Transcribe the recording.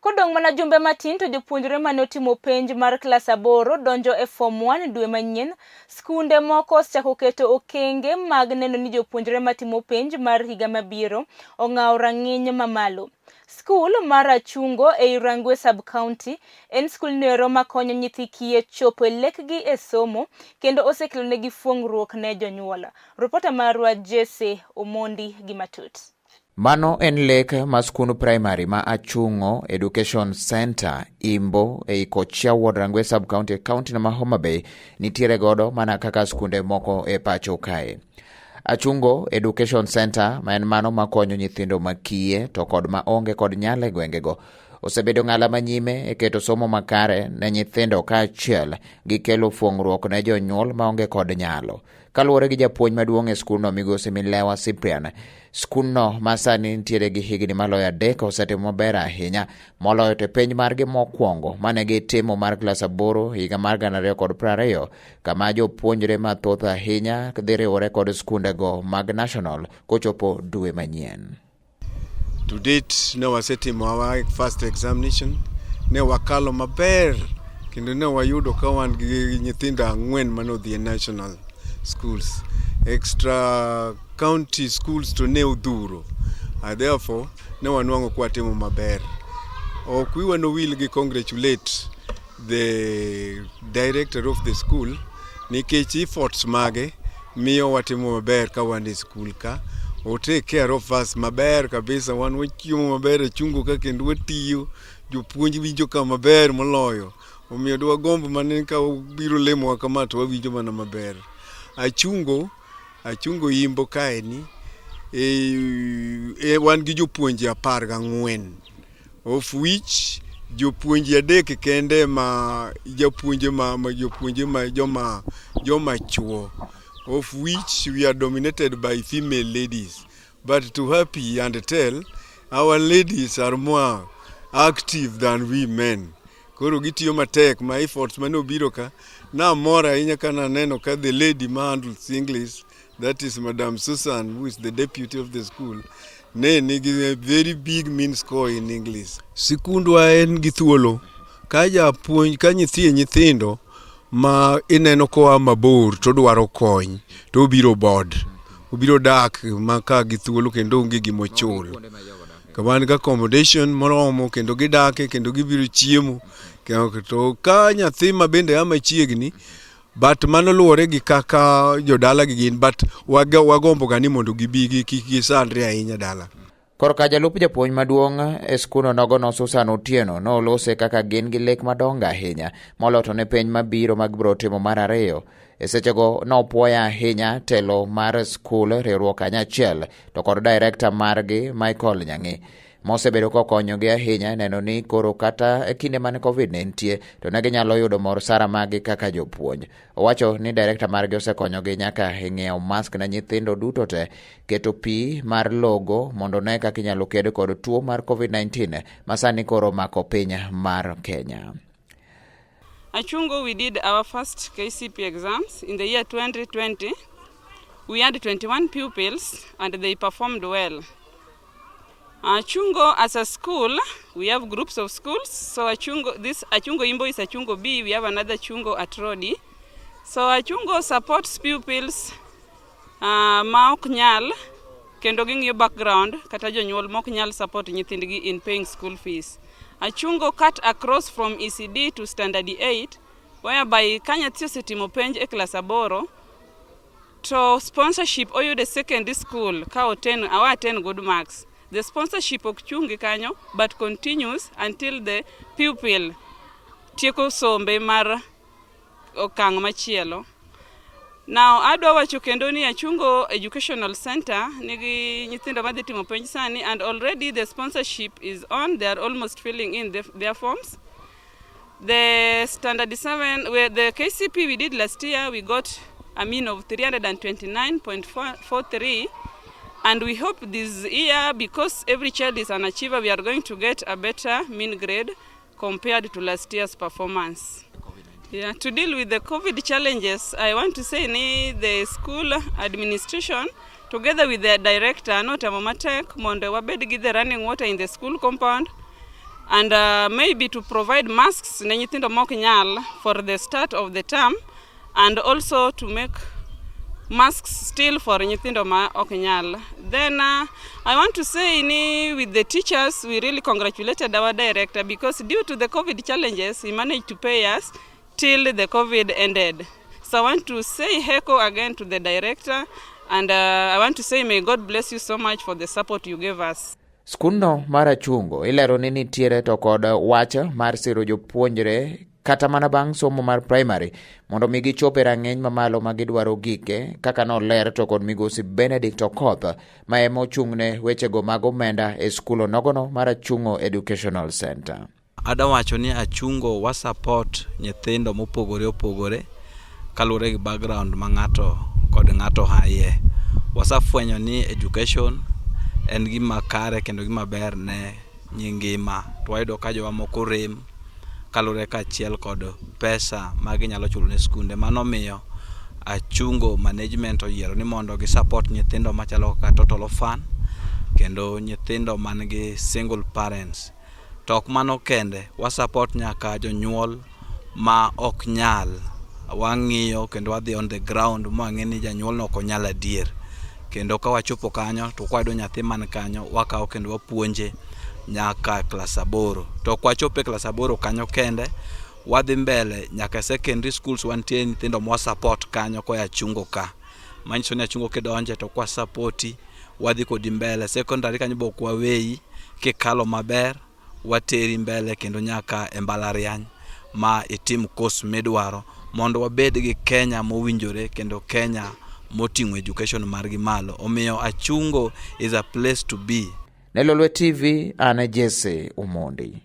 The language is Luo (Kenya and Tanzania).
Kodong mana jumbe matin to jopuonjre mane otimo penj mar klas 8 donjo e form 1 dwe manyien. Skunde moko osechako keto okenge mag neno ni jopuonjre matimo penj mar higa mabiro ong'aw rang'iny mamalo. Skul mar Achungo e Rangwe sub-county en skul nero makonyo nyithi kiye chopo lekgi e somo kendo osekelo negi fuong'ruok ne jonyuol. Ripota marwa Jesse Omondi gi matut. Mano en lek ma skund primary ma Achungo Education Center Imbo e Kochia Ward Rangwe sub-county county ma Homa Bay nitiere godo mana kaka skunde moko e pacho kae. Achungo Education Center ma en mano makonyo nyithindo makiye to kod ma onge kod nyale gwengego osebedo ng'ala manyime e keto somo makare ne nyithindo ka achiel gi kelo fuong'ruok ne jonyuol ma onge kod nyalo. Kaluwore gi japuonj maduong' e skulno migosi Milewa Cyprian, skulno masani nitiere gi higni maloyo 3 osetimo maber ahinya moloyo te penj margi mokwongo mane gitimo mar klas 8 higa mar 2020 kama jopuonjre mathoth ahinya dhi riwore kod skundego mag national kochopo dwe manyien. To date, ne wasetimo our first examination, ne wakalo maber, kendo ne wayudo ka wan gi nyithindo 4 manodhi e national schools. Extra county schools to ne udhuro. Therefore, ne wanwang'o kwa timo maber. Ok wiwa no will gi congratulate the director of the school, nikech efforts mage miyo watimo maber ka wan e school ka. O take care of us maber kabisa, wan wachiemo maber e chungo ka kendo watiyo, jopuonj winjo ka maber moloyo. Omiyo dwa gombo mane ka biro lemo kama to wawinjo mana maber. Achungo Imbo kaeni wan gi jopuonje 14, of which jopuonje 3 kende ma jopuonje ma joma chuo, of which we are dominated by female ladies. But to happy and tell, our ladies are more active than we men. Koro gitiyo matek ma efforts mane obiro ka na mora ahinya kana neno ka the lady ma handles English, that is Madam Susan, who is the deputy of the school, ne nigi a very big mean score in English. Sikundwa en gi thuolo ka japuonj ka nyithindo ma ineno koa mabor to dwaro kony to obiro obiro dak maka gi thuolo kendo onge gimochul. Kawan ga accommodation moromo kendo gidake kendo gibiro chiemo to ka nyathi ma bende ama chiegni, but mano luwore gi kaka jodala gi gin, but wagombo gani mondo gibi gisandre ahinya dala. Korka jalup japuonj maduong' e skuno nogono Susan Otieno nolose kaka gin gi lek madongo ahinya moloto ne penj mabiro mag biro timo mar 2. E sechego nopuoya ahinya telo mar skul riwruok kanyachiel to kod director margi Michael Nyangi mosebedo kokonyogi ahinya neno ni koro kata e kinde mane Covid nitie to ne ginyalo yudo mor sara magi kaka jopuonj. Owacho ni director margi osekonyogi nyaka ng'iewo mask na nyithindo duto te, keto pi mar logo mondo ne kaka inyalo ked kod tuo mar Covid-19 masani koro mako piny mar Kenya. Achungo, we did our first KCP exams in the year 2020. We had 21 pupils and they performed well. Achungo, as a school, we have groups of schools. So Achungo Imbo is Achungo B. We have another Achungo at Rodi. So Achungo supports pupils ma ok nyal kendo ging'iyo background kata jonyuol ma ok nyal support nyithindgi in paying school fees. Achungo cut across from ECD to standard 8, whereby ka nyathi osetimo penj e class 8 to sponsorship oyude secondary school ka attend good marks. The sponsorship ok chungi kanyo but continues until the pupil tieko sombe mar okang' machielo. Now adwa wacho kendo ni Achungo Educational Center nigi nyithindo madhi timo penj sani, and already the sponsorship is on. They are almost filling in their forms. The standard 7 where the KCP we did last year, we got a mean of 329.43, and we hope this year, because every child is an achiever, we are going to get a better mean grade compared to last year's performance. Yeah, to deal with the COVID challenges, I want to say the school administration, together with the director, not Amatek, mondo wabed gi the running water in the school compound, and maybe to provide masks ne nyithindo mok nyal for the start of the term, and also to make masks still for nyithindo ma ok nyal. Then I want to say with the teachers, we really congratulated our director, because due to the COVID challenges, he managed to pay us till the COVID ended. So I want to say heko again to the director, and I want to say may God bless you so much for the support you gave us. Skunno mar Achungo ilero ni nitiere to kod wacha mar siro jopuonjre kata mana bang' somo mar primary mondo mi gichope rang'eny mamalo ma gidwaro gike, kaka noler to kod migosi Benedict Okoth ma ema ochung'ne wechego mag omenda e skulo nogono mar Achungo Educational Center. Adawacho ni Achungo wa support nyithindo mopogore opogore kalure gi background ma ng'ato kod ng'ato haye. Wasafwenyo ni education en gima kare kendo gima ber ne nyingima. Twayudo ka jowa moko rem kalure kachiel kod pesa ma ginyalo chulo ne skunde. Mano miyo Achungo management oyiero ni mondo gi support nyithindo machalo kaka total orphan kendo nyithindo man gi single parents. Tok mano kende, wa support nyaka jonyuol ma ok nyal. Wang'iyo kendo wadhi on the ground ma ng'e ni janyuol no ok onyal adier. Kendo ka wachopo kanyo to kwayudo nyathi man kanyo, wakawo kendo wapuonje nyaka klas 8. To kwa chope klas 8 kanyo kende, wadhi mbele nyaka secondary schools wantie nyithindo mwa support kanyo kwa Achungo ka. Manyiso ni Achungo kidonje to kwa supporti wadhi kodi mbele. Secondary kanyo bo kwa weyi kikalo maber wateri mbele kendo nyaka e mbalariany ma itim course midwaro mondo wabed gi Kenya mowinjore kendo Kenya moting'o education margi malo. Omiyo Achungo is a place to be. Ne Lolwe TV, ana Jesse Umondi.